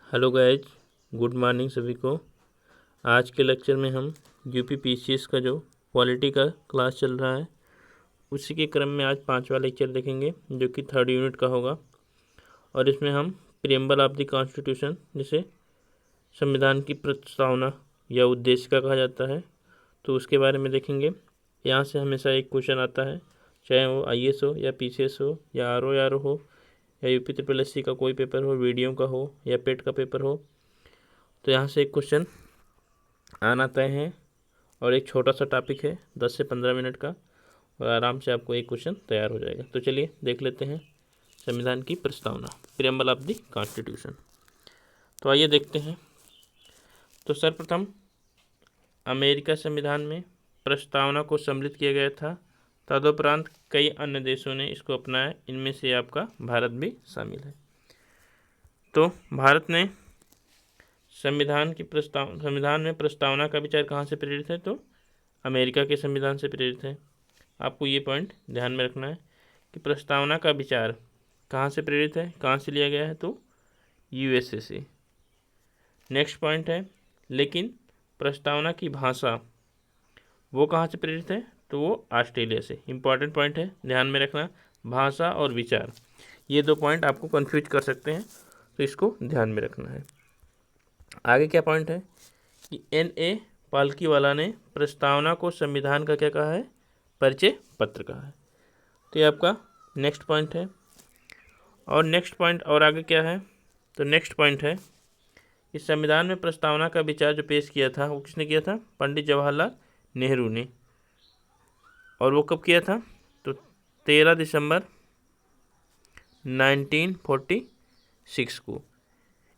Hello guys, good morning सभी को। आज के लेक्चर में हम यूपी पीसीएस का जो पॉलिटी का क्लास चल रहा है उसी के क्रम में आज 5वां लेक्चर देखेंगे जो कि 3rd यूनिट का होगा। और इसमें हम प्रियम्बल ऑफ द कॉन्स्टिट्यूशन, जिसे संविधान की प्रस्तावना या उद्देशिका कहा जाता है, तो उसके बारे में देखेंगे। यहाँ से हमेशा एक क्वेश्चन आता है, चाहे वो IAS हो या PCS हो या RO हो या UP SSC का कोई पेपर हो, वीडियो का हो या पेट का पेपर हो, तो यहाँ से एक क्वेश्चन आना तय है। और एक छोटा सा टॉपिक है 10 से 15 मिनट का, और आराम से आपको एक क्वेश्चन तैयार हो जाएगा। तो चलिए देख लेते हैं संविधान की प्रस्तावना, प्रियम्बल ऑफ द कॉन्स्टिट्यूशन। तो आइए देखते हैं। तो सर्वप्रथम अमेरिका संविधान में प्रस्तावना को सम्मिलित किया गया था। तदुपरांत कई अन्य देशों ने इसको अपनाया, इनमें से आपका भारत भी शामिल है। तो भारत ने संविधान में प्रस्तावना का विचार कहाँ से प्रेरित है, तो अमेरिका के संविधान से प्रेरित है। आपको ये पॉइंट ध्यान में रखना है कि प्रस्तावना का विचार कहाँ से प्रेरित है, कहाँ से लिया गया है, तो USA से। नेक्स्ट पॉइंट है, लेकिन प्रस्तावना की भाषा वो कहाँ से प्रेरित है, तो वो ऑस्ट्रेलिया से। इंपॉर्टेंट पॉइंट है, ध्यान में रखना। भाषा और विचार, ये दो पॉइंट आपको कन्फ्यूज कर सकते हैं, तो इसको ध्यान में रखना है। आगे क्या पॉइंट है कि NA पालकीवाला ने प्रस्तावना को संविधान का क्या कहा है, परिचय पत्र कहा है। तो ये आपका नेक्स्ट पॉइंट है। और नेक्स्ट पॉइंट और आगे क्या है, तो नेक्स्ट पॉइंट है कि संविधान में प्रस्तावना का विचार जो पेश किया था वो किसने किया था, पंडित जवाहरलाल नेहरू ने। और वो कब किया था, तो 13 दिसंबर 1946 को।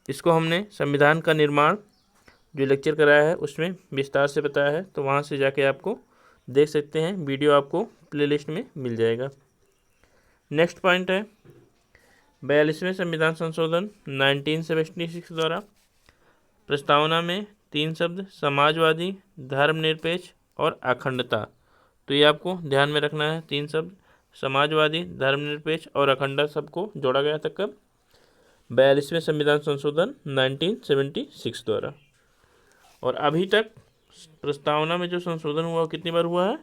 इसको हमने संविधान का निर्माण जो लेक्चर कराया है उसमें विस्तार से बताया है, तो वहाँ से जाके आपको देख सकते हैं, वीडियो आपको प्लेलिस्ट में मिल जाएगा। नेक्स्ट पॉइंट है 42वें संविधान संशोधन 1976 द्वारा प्रस्तावना में 3 शब्द समाजवादी, धर्मनिरपेक्ष और अखंडता, तो ये आपको ध्यान में रखना है। 3 शब्द समाजवादी, धर्मनिरपेक्ष और अखंडता सबको जोड़ा गया था कब, 42वें संविधान संशोधन 1976 द्वारा। और अभी तक प्रस्तावना में जो संशोधन हुआ वो कितनी बार हुआ है,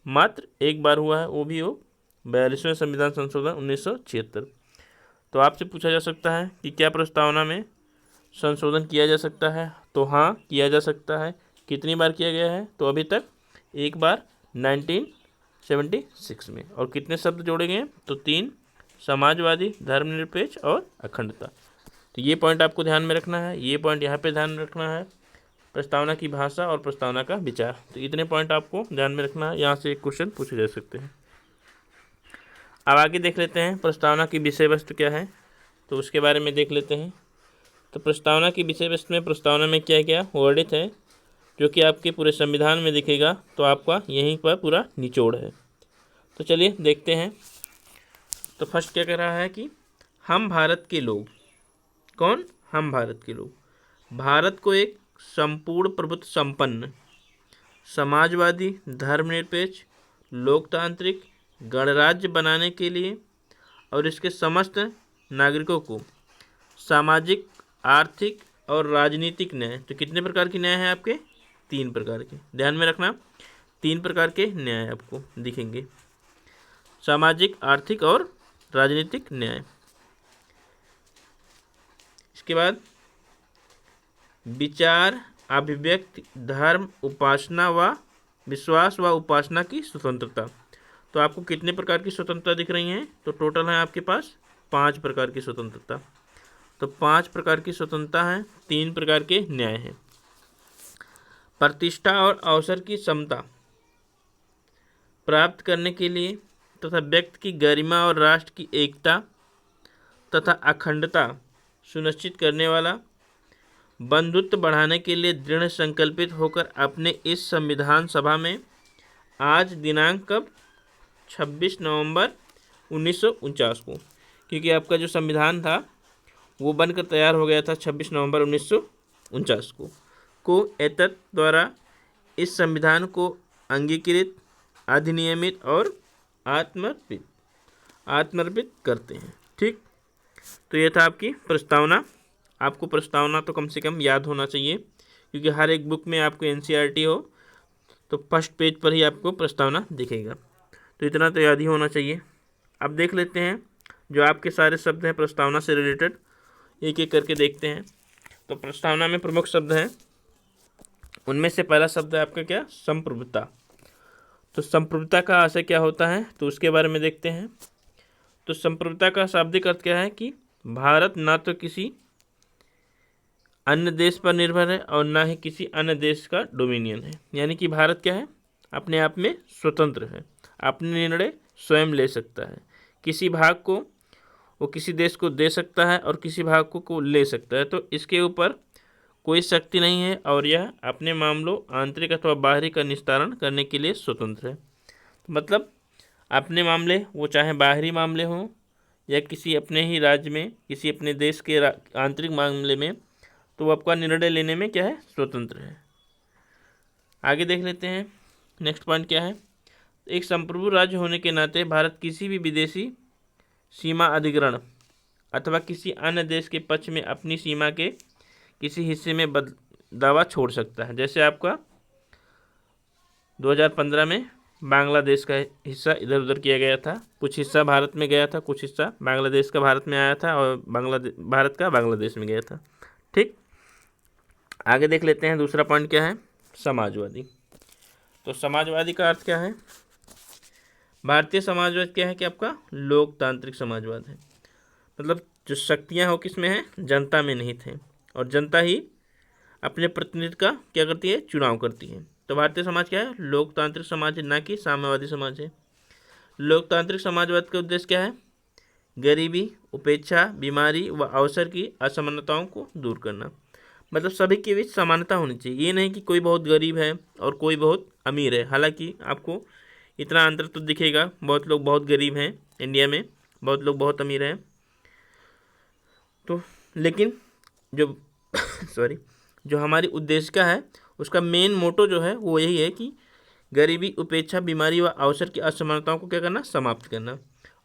मात्र एक बार हुआ है, वो भी हो 42वें संविधान संशोधन 1976। तो आपसे पूछा जा सकता है कि क्या प्रस्तावना में संशोधन किया जा सकता है, तो हाँ किया जा सकता है। कितनी बार किया गया है, तो अभी तक एक बार 1976 में। और कितने शब्द जोड़े गए, तो 3, समाजवादी, धर्मनिरपेक्ष और अखंडता। तो ये पॉइंट आपको ध्यान में रखना है, ये पॉइंट यहाँ पे ध्यान में रखना है, प्रस्तावना की भाषा और प्रस्तावना का विचार। तो इतने पॉइंट आपको ध्यान में रखना है, यहाँ से एक क्वेश्चन पूछे जा सकते हैं। अब आगे देख लेते हैं प्रस्तावना की विषय वस्तु क्या है, तो उसके बारे में देख लेते हैं। तो प्रस्तावना की विषय वस्तु में प्रस्तावना में क्या क्या वर्णित है जो कि आपके पूरे संविधान में दिखेगा, तो आपका यहीं पर पूरा निचोड़ है। तो चलिए देखते हैं। तो फर्स्ट क्या कह रहा है कि हम भारत के लोग, कौन, हम भारत के लोग, भारत को एक संपूर्ण प्रभुत्व संपन्न, समाजवादी, धर्मनिरपेक्ष, लोकतांत्रिक गणराज्य बनाने के लिए और इसके समस्त नागरिकों को सामाजिक, आर्थिक और राजनीतिक न्याय, तो कितने प्रकार के न्याय हैं आपके, 3 प्रकार के, ध्यान में रखना। 3 प्रकार के न्याय आपको दिखेंगे, सामाजिक, आर्थिक और राजनीतिक न्याय। इसके बाद विचार, अभिव्यक्ति, धर्म, उपासना व विश्वास व उपासना की स्वतंत्रता। तो आपको कितने प्रकार की स्वतंत्रता दिख रही हैं, तो टोटल है आपके पास 5 प्रकार की स्वतंत्रता। तो 5 प्रकार की स्वतंत्रता है, 3 प्रकार के न्याय हैं। प्रतिष्ठा और अवसर की समता प्राप्त करने के लिए तथा व्यक्ति की गरिमा और राष्ट्र की एकता तथा अखंडता सुनिश्चित करने वाला, बंधुत्व बढ़ाने के लिए दृढ़ संकल्पित होकर अपने इस संविधान सभा में आज दिनांक कब, 26 नवंबर 1949 को, क्योंकि आपका जो संविधान था वो बनकर तैयार हो गया था 26 नवंबर 1949 को एतत् द्वारा इस संविधान को अंगीकृत, अधिनियमित और आत्मर्पित करते हैं। ठीक, तो ये था आपकी प्रस्तावना। आपको प्रस्तावना तो कम से कम याद होना चाहिए, क्योंकि हर एक बुक में आपको एनसीईआरटी हो तो फर्स्ट पेज पर ही आपको प्रस्तावना दिखेगा, तो इतना तो याद ही होना चाहिए। अब देख लेते हैं जो आपके सारे शब्द हैं प्रस्तावना से रिलेटेड, एक एक करके देखते हैं। तो प्रस्तावना में प्रमुख शब्द हैं, उनमें से पहला शब्द है आपका क्या, संप्रभुता। तो संप्रभुता का आशय क्या होता है, तो उसके बारे में देखते हैं। तो संप्रभुता का शाब्दिक अर्थ क्या है कि भारत ना तो किसी अन्य देश पर निर्भर है और ना ही किसी अन्य देश का डोमिनियन है। यानी कि भारत क्या है, अपने आप में स्वतंत्र है, अपने निर्णय स्वयं ले सकता है, किसी भाग को वो किसी देश को दे सकता है और किसी भाग को ले सकता है। तो इसके ऊपर कोई शक्ति नहीं है और यह अपने मामलों आंतरिक अथवा बाहरी का निस्तारण करने के लिए स्वतंत्र है। मतलब अपने मामले वो चाहे बाहरी मामले हों या किसी अपने ही राज्य में किसी अपने देश के आंतरिक मामले में, तो वो आपका निर्णय लेने में क्या है, स्वतंत्र है। आगे देख लेते हैं नेक्स्ट पॉइंट क्या है। एक संप्रभु राज्य होने के नाते भारत किसी भी विदेशी सीमा अधिग्रहण अथवा किसी अन्य देश के पक्ष में अपनी सीमा के किसी हिस्से में दावा छोड़ सकता है। जैसे आपका 2015 में बांग्लादेश का हिस्सा इधर उधर किया गया था, कुछ हिस्सा भारत में गया था, कुछ हिस्सा बांग्लादेश का भारत में आया था और भारत का बांग्लादेश में गया था। ठीक, आगे देख लेते हैं दूसरा पॉइंट क्या है, समाजवादी। तो समाजवादी का अर्थ क्या है, भारतीय समाजवाद क्या है कि आपका लोकतांत्रिक समाजवाद है। मतलब जो शक्तियाँ हो किस में है, जनता में नहीं थे और जनता ही अपने प्रतिनिधि का क्या करती है, चुनाव करती है। तो भारतीय समाज क्या है, लोकतांत्रिक समाज है, ना कि साम्यवादी समाज है। लोकतांत्रिक समाजवाद का उद्देश्य क्या है, गरीबी, उपेक्षा, बीमारी व अवसर की असमानताओं को दूर करना। मतलब सभी के बीच समानता होनी चाहिए, ये नहीं कि कोई बहुत गरीब है और कोई बहुत अमीर है। हालांकि आपको इतना अंतर तो दिखेगा, बहुत लोग बहुत गरीब हैं इंडिया में, बहुत लोग बहुत अमीर हैं। तो लेकिन जो सॉरी जो हमारी उद्देशिका है उसका मेन मोटो जो है वो यही है कि गरीबी, उपेक्षा, बीमारी व अवसर की असमानताओं को क्या करना, समाप्त करना।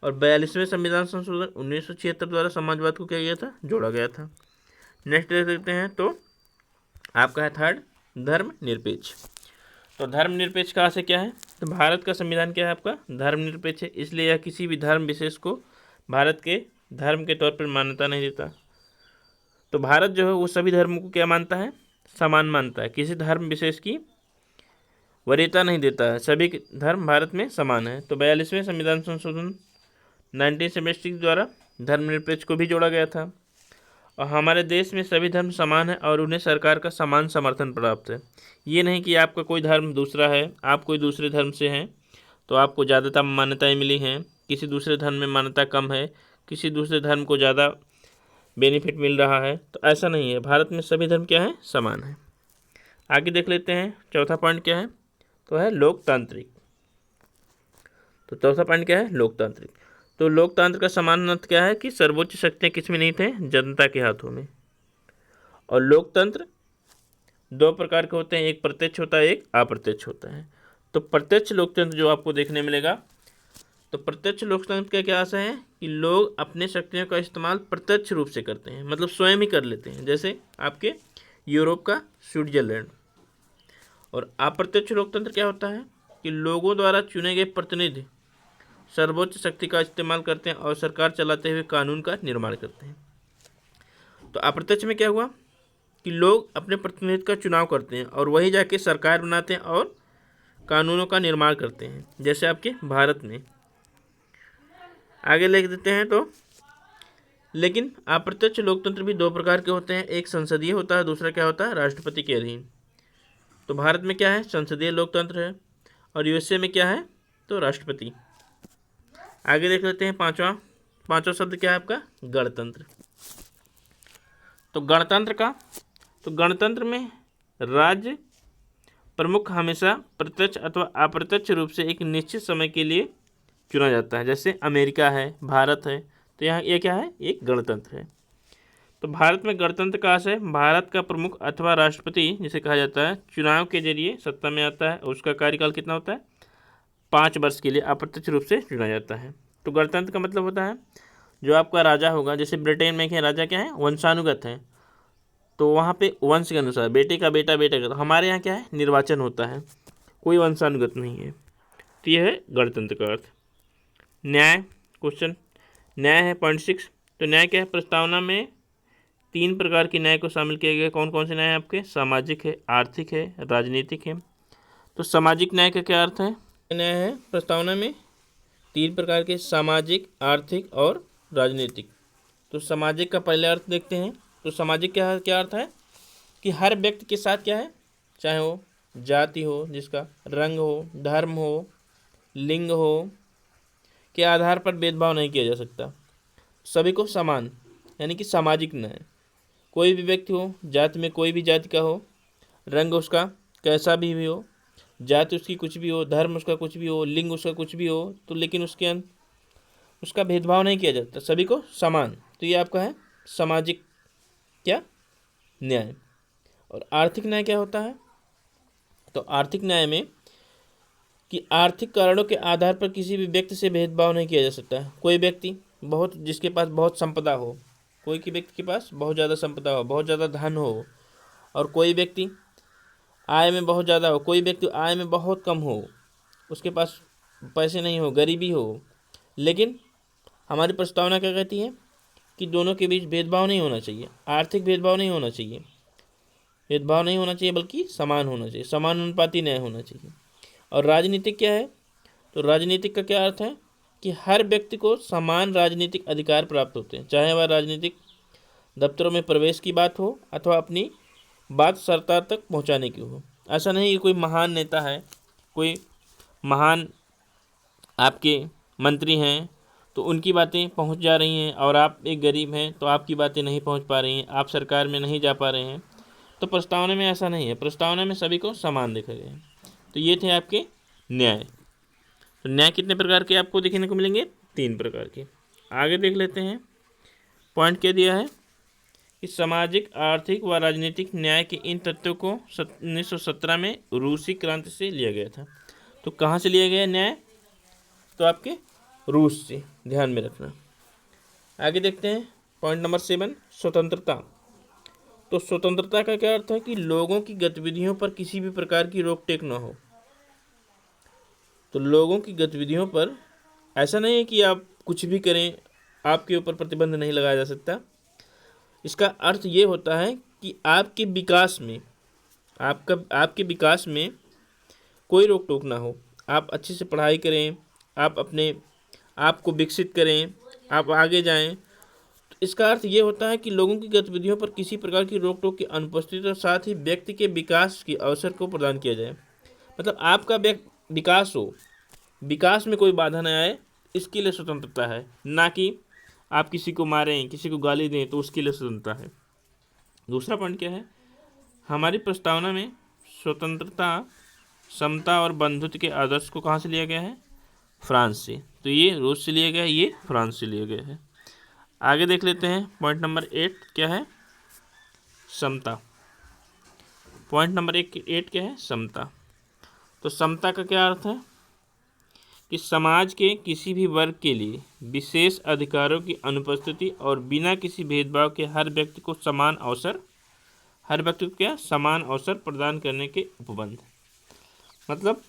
और 42वें संविधान संशोधन 1976 द्वारा समाजवाद को क्या किया था, जोड़ा गया था। नेक्स्ट देख सकते हैं, तो आपका है थर्ड, धर्मनिरपेक्ष। तो धर्मनिरपेक्ष का आशय क्या है, तो भारत का संविधान क्या है आपका, धर्मनिरपेक्ष है, इसलिए यह किसी भी धर्म विशेष को भारत के धर्म के तौर पर मान्यता नहीं देता। तो भारत जो है वो सभी धर्मों को क्या मानता है, समान मानता है, किसी धर्म विशेष की वरीयता नहीं देता है, सभी धर्म भारत में समान है। तो 42वें संविधान संशोधन 1970 द्वारा धर्मनिरपेक्ष को भी जोड़ा गया था और हमारे देश में सभी धर्म समान है और उन्हें सरकार का समान समर्थन प्राप्त है। ये नहीं कि आपका कोई धर्म दूसरा है, आप कोई दूसरे धर्म से हैं तो आपको ज़्यादातर मान्यताएं मिली हैं, किसी दूसरे धर्म में मान्यता कम है, किसी दूसरे धर्म को ज़्यादा बेनिफिट मिल रहा है, तो ऐसा नहीं है। भारत में सभी धर्म क्या है, समान है। आगे देख लेते हैं चौथा पॉइंट क्या है, तो है लोकतांत्रिक। तो चौथा पॉइंट क्या है, लोकतांत्रिक। तो लोकतंत्र का समान अर्थ क्या है कि सर्वोच्च शक्तियाँ किस में नहीं थे, जनता के हाथों में। और लोकतंत्र दो प्रकार के होते हैं, एक प्रत्यक्ष होता है, एक अप्रत्यक्ष होता है। तो प्रत्यक्ष लोकतंत्र जो आपको देखने मिलेगा, तो प्रत्यक्ष लोकतंत्र का क्या आशय है कि लोग अपने शक्तियों का इस्तेमाल प्रत्यक्ष रूप से करते हैं, मतलब स्वयं ही कर लेते हैं, जैसे आपके यूरोप का स्विट्जरलैंड। और अप्रत्यक्ष लोकतंत्र क्या होता है कि लोगों द्वारा चुने गए प्रतिनिधि सर्वोच्च शक्ति का इस्तेमाल करते हैं और सरकार चलाते हुए कानून का निर्माण करते हैं। तो अप्रत्यक्ष में क्या हुआ कि लोग अपने प्रतिनिधि का चुनाव करते हैं और वही जाके सरकार बनाते हैं और कानूनों का निर्माण करते हैं, जैसे आपके भारत में। आगे लिख देते हैं, तो लेकिन अप्रत्यक्ष लोकतंत्र भी दो प्रकार के होते हैं, एक संसदीय होता है, दूसरा क्या होता है, राष्ट्रपति के अधीन। तो भारत में क्या है, संसदीय लोकतंत्र है और यूएसए में क्या है, तो राष्ट्रपति। आगे देख लेते हैं पांचवा शब्द क्या है आपका, गणतंत्र। तो गणतंत्र में राज्य प्रमुख हमेशा प्रत्यक्ष अथवा अप्रत्यक्ष रूप से एक निश्चित समय के लिए चुना जाता है, जैसे अमेरिका है, भारत है। तो यहाँ ये क्या है, एक गणतंत्र है। तो भारत में गणतंत्र का आशय भारत का प्रमुख अथवा राष्ट्रपति जिसे कहा जाता है चुनाव के जरिए सत्ता में आता है और उसका कार्यकाल कितना होता है, 5 वर्ष के लिए अप्रत्यक्ष रूप से चुना जाता है। तो गणतंत्र का मतलब होता है जो आपका राजा होगा, जैसे ब्रिटेन में क्या राजा क्या है, वंशानुगत है, तो वहाँ पे वंश के अनुसार बेटे का बेटा बेटे का, तो हमारे यहाँ क्या है, निर्वाचन होता है, कोई वंशानुगत नहीं है। तो यह है गणतंत्र का अर्थ। न्याय क्वेश्चन, न्याय है पॉइंट 6। तो न्याय क्या है, प्रस्तावना में 3 प्रकार के न्याय को शामिल किया गया। कौन कौन से न्याय आपके, सामाजिक है, आर्थिक है, राजनीतिक है। तो सामाजिक न्याय का क्या अर्थ है, न्याय है प्रस्तावना में 3 प्रकार के, सामाजिक, आर्थिक और राजनीतिक। तो सामाजिक का पहले अर्थ देखते हैं। तो सामाजिक क्या क्या अर्थ है कि हर व्यक्ति के साथ क्या है, चाहे वो जाति हो, जिसका रंग हो, धर्म हो, लिंग हो, के आधार पर भेदभाव नहीं किया जा सकता, सभी को समान, यानी कि सामाजिक न्याय। कोई भी व्यक्ति हो, जाति में कोई भी जाति का हो, रंग उसका कैसा भी हो, जाति उसकी कुछ भी हो, धर्म उसका कुछ भी हो, लिंग उसका कुछ भी हो, तो लेकिन उसका भेदभाव नहीं किया जाता, सभी को समान। तो ये आपका है सामाजिक क्या, न्याय। और आर्थिक न्याय क्या होता है, तो आर्थिक न्याय में कि आर्थिक कारणों के आधार पर किसी भी व्यक्ति से भेदभाव नहीं किया जा सकता है। कोई व्यक्ति जिसके पास बहुत संपदा हो, कोई के व्यक्ति के पास बहुत ज़्यादा संपदा हो, बहुत ज़्यादा धन हो, और कोई व्यक्ति आय में बहुत ज़्यादा हो, कोई व्यक्ति आय में बहुत कम हो, उसके पास पैसे नहीं हो, गरीबी हो, लेकिन हमारी प्रस्तावना क्या कहती है कि दोनों के बीच भेदभाव नहीं होना चाहिए, आर्थिक भेदभाव नहीं होना चाहिए, भेदभाव नहीं होना चाहिए, बल्कि समान होना चाहिए, समानुपाती न्याय होना चाहिए। और राजनीतिक क्या है, तो राजनीतिक का क्या अर्थ है कि हर व्यक्ति को समान राजनीतिक अधिकार प्राप्त होते हैं, चाहे वह राजनीतिक दफ्तरों में प्रवेश की बात हो अथवा अपनी बात सरकार तक पहुंचाने की हो। ऐसा नहीं कि कोई महान नेता है, कोई महान आपके मंत्री हैं, तो उनकी बातें पहुंच जा रही हैं और आप एक गरीब हैं तो आपकी बातें नहीं पहुंच पा रही हैं, आप सरकार में नहीं जा पा रहे हैं। तो प्रस्तावना में ऐसा नहीं है, प्रस्तावना में सभी को समान देखा गया है। तो ये थे आपके न्याय। तो न्याय कितने प्रकार के आपको देखने को मिलेंगे, 3 प्रकार के। आगे देख लेते हैं, पॉइंट क्या दिया है कि सामाजिक, आर्थिक व राजनीतिक न्याय के इन तथ्यों को 1917 में रूसी क्रांति से लिया गया था। तो कहाँ से लिया गया न्याय, तो आपके रूस से, ध्यान में रखना। आगे देखते हैं पॉइंट नंबर 7, स्वतंत्रता। तो स्वतंत्रता का क्या अर्थ है कि लोगों की गतिविधियों पर किसी भी प्रकार की रोक टेक न हो। तो लोगों की गतिविधियों पर ऐसा नहीं है कि आप कुछ भी करें, आपके ऊपर प्रतिबंध नहीं लगाया जा सकता। इसका अर्थ ये होता है कि आपके विकास में, आपके विकास में कोई रोक टोक ना हो, आप अच्छे से पढ़ाई करें, आप अपने आप को विकसित करें, आप आगे जाएं। तो इसका अर्थ ये होता है कि लोगों की गतिविधियों पर किसी प्रकार की रोक टोक की अनुपस्थिति और साथ ही व्यक्ति के विकास के अवसर को प्रदान किया जाए। मतलब आपका विकास हो, विकास में कोई बाधा न आए, इसके लिए स्वतंत्रता है, ना कि आप किसी को मारें, किसी को गाली दें, तो उसके लिए स्वतंत्रता है। दूसरा पॉइंट क्या है, हमारी प्रस्तावना में स्वतंत्रता, समता और बंधुत्व के आदर्श को कहाँ से लिया गया है, फ्रांस से। तो ये रूस से लिया गया है, ये फ्रांस से लिया गया है। आगे देख लेते हैं पॉइंट नंबर 8 क्या है, समता। पॉइंट नंबर 8 क्या है, समता। तो समता का क्या अर्थ है कि समाज के किसी भी वर्ग के लिए विशेष अधिकारों की अनुपस्थिति और बिना किसी भेदभाव के हर व्यक्ति को समान अवसर प्रदान करने के उपबंध। मतलब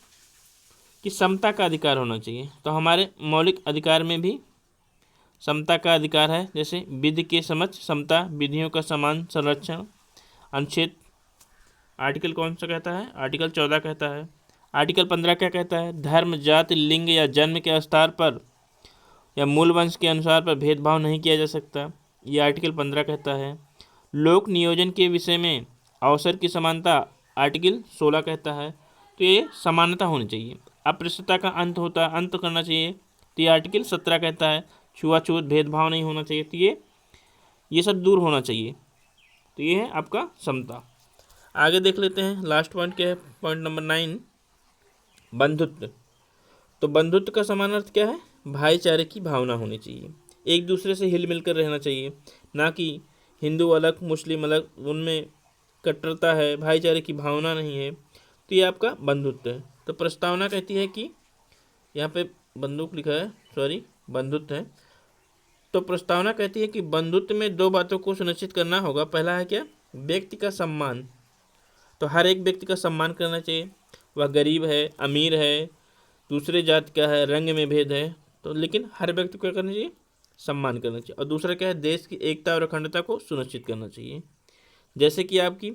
कि समता का अधिकार होना चाहिए। तो हमारे मौलिक अधिकार में भी समता का अधिकार है, जैसे विधि के समक्ष समता, विधियों का समान संरक्षण। अनुच्छेद आर्टिकल कौन सा कहता है, आर्टिकल 14 कहता है। आर्टिकल 15 क्या कहता है, धर्म, जाति, लिंग या जन्म के आधार पर या मूल वंश के अनुसार पर भेदभाव नहीं किया जा सकता, ये आर्टिकल 15 कहता है। लोक नियोजन के विषय में अवसर की समानता, आर्टिकल 16 कहता है। तो ये समानता होनी चाहिए। अस्पृश्यता का अंत करना चाहिए, तो ये आर्टिकल 17 कहता है। छुआछूत, भेदभाव नहीं होना चाहिए, तो ये सब दूर होना चाहिए। तो ये है आपका समता। आगे देख लेते हैं, लास्ट पॉइंट क्या है, पॉइंट नंबर 9, बंधुत्व। तो बंधुत्व का समान अर्थ क्या है, भाईचारे की भावना होनी चाहिए, एक दूसरे से हिल मिलकर रहना चाहिए, ना कि हिंदू अलग मुस्लिम अलग, उनमें कट्टरता है, भाईचारे की भावना नहीं है। तो ये आपका बंधुत्व है। तो प्रस्तावना कहती है कि यहाँ पे बंदूक लिखा है, सॉरी बंधुत्व है। तो प्रस्तावना कहती है कि बंधुत्व में 2 बातों को सुनिश्चित करना होगा। पहला है क्या, व्यक्ति का सम्मान, तो हर एक व्यक्ति का सम्मान करना चाहिए, वह गरीब है, अमीर है, दूसरे जाति का है, रंग में भेद है, तो लेकिन हर व्यक्ति को क्या करना चाहिए, सम्मान करना चाहिए। और दूसरा क्या है, देश की एकता और अखंडता को सुनिश्चित करना चाहिए। जैसे कि आपकी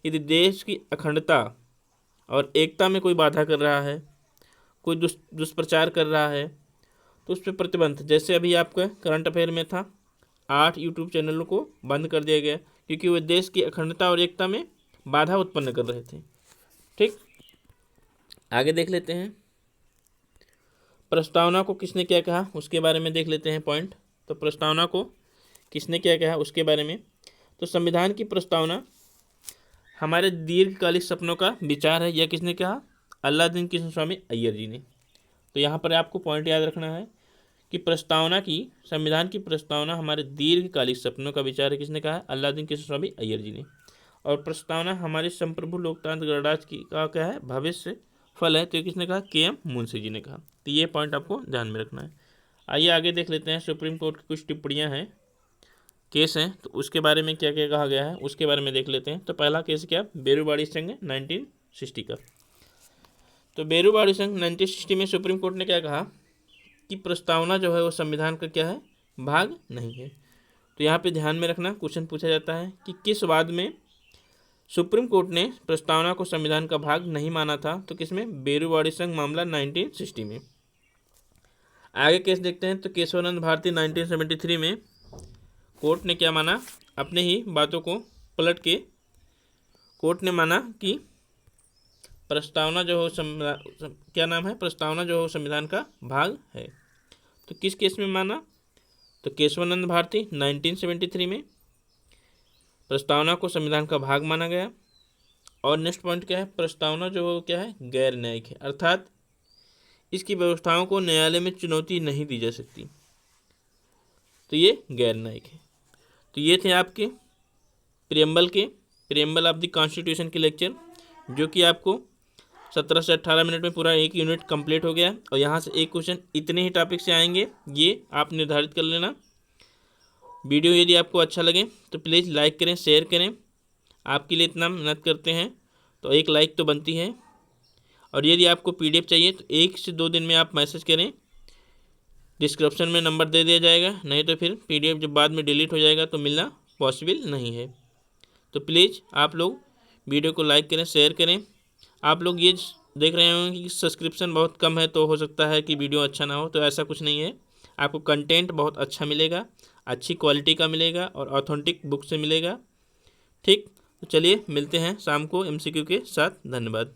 यदि देश की अखंडता और एकता में कोई बाधा कर रहा है, कोई दुष्प्रचार कर रहा है, तो उस पर प्रतिबंध, जैसे अभी आपका करंट अफेयर में था, 8 यूट्यूब चैनलों को बंद कर दिया गया क्योंकि वे देश की अखंडता और एकता में बाधा उत्पन्न कर रहे थे। ठीक, आगे देख लेते हैं प्रस्तावना को किसने क्या कहा, उसके बारे में देख लेते हैं पॉइंट। तो प्रस्तावना को किसने क्या कहा उसके बारे में, तो संविधान की प्रस्तावना हमारे दीर्घकालिक सपनों का विचार है। यह किसने कहा, अलाउद्दीन कृष्ण स्वामी अय्यर जी ने। तो यहाँ पर आपको पॉइंट याद रखना है कि प्रस्तावना की, संविधान की प्रस्तावना हमारे दीर्घकालिक सपनों का विचार है, किसने कहा, अलाउद्दीन कृष्ण स्वामी अय्यर जी ने। और प्रस्तावना हमारे संप्रभु लोकतांत्रिक गणराज्य की का क्या है, भविष्य फल है, तो किसने कहा, के.एम. मुंशी जी ने कहा। तो ये पॉइंट आपको ध्यान में रखना है। आइए आगे देख लेते हैं, सुप्रीम कोर्ट की कुछ टिप्पणियां हैं, केस हैं, तो उसके बारे में क्या क्या कहा गया है उसके बारे में देख लेते हैं। तो पहला केस क्या, बेरूबाड़ी संघ 1960 का। तो बेरूबाड़ी संघ 1960 में सुप्रीम कोर्ट ने क्या कहा कि प्रस्तावना जो है वो संविधान का क्या है, भाग नहीं है। तो यहाँ पे ध्यान में रखना, क्वेश्चन पूछा जाता है कि किस वाद में सुप्रीम कोर्ट ने प्रस्तावना को संविधान का भाग नहीं माना था, तो किसमें, बेरूबाड़ी संघ मामला 1960 में। आगे केस देखते हैं, तो केशवानंद भारती 1973 में कोर्ट ने क्या माना, अपने ही बातों को पलट के कोर्ट ने माना कि प्रस्तावना जो हो क्या नाम है, प्रस्तावना जो हो संविधान का भाग है। तो किस केस में माना, तो केशवानंद भारती 1973 में प्रस्तावना को संविधान का भाग माना गया। और नेक्स्ट पॉइंट क्या है, प्रस्तावना जो हो क्या है, गैर न्यायिक है, अर्थात इसकी व्यवस्थाओं को न्यायालय में चुनौती नहीं दी जा सकती, तो ये गैर न्यायिक है। तो ये थे आपके प्रियम्बल ऑफ द कॉन्स्टिट्यूशन के लेक्चर, जो कि आपको 17 से 18 मिनट में पूरा एक यूनिट कंप्लीट हो गया। और यहाँ से एक क्वेश्चन इतने ही टॉपिक से आएंगे, ये आप निर्धारित कर लेना। वीडियो यदि आपको अच्छा लगे तो प्लीज़ लाइक करें, शेयर करें, आपके लिए इतना मेहनत करते हैं तो एक लाइक तो बनती है। और यदि आपको PDF चाहिए तो 1 से 2 दिन में आप मैसेज करें, डिस्क्रिप्शन में नंबर दे दिया जाएगा, नहीं तो फिर PDF जब बाद में डिलीट हो जाएगा तो मिलना पॉसिबल नहीं है। तो प्लीज़ आप लोग वीडियो को लाइक करें, शेयर करें। आप लोग ये देख रहे होंगे कि सब्सक्रिप्शन बहुत कम है, तो हो सकता है कि वीडियो अच्छा ना हो, तो ऐसा कुछ नहीं है, आपको कंटेंट बहुत अच्छा मिलेगा, अच्छी क्वालिटी का मिलेगा और ऑथेंटिक बुक से मिलेगा। ठीक, तो चलिए मिलते हैं शाम को MCQ के साथ। धन्यवाद।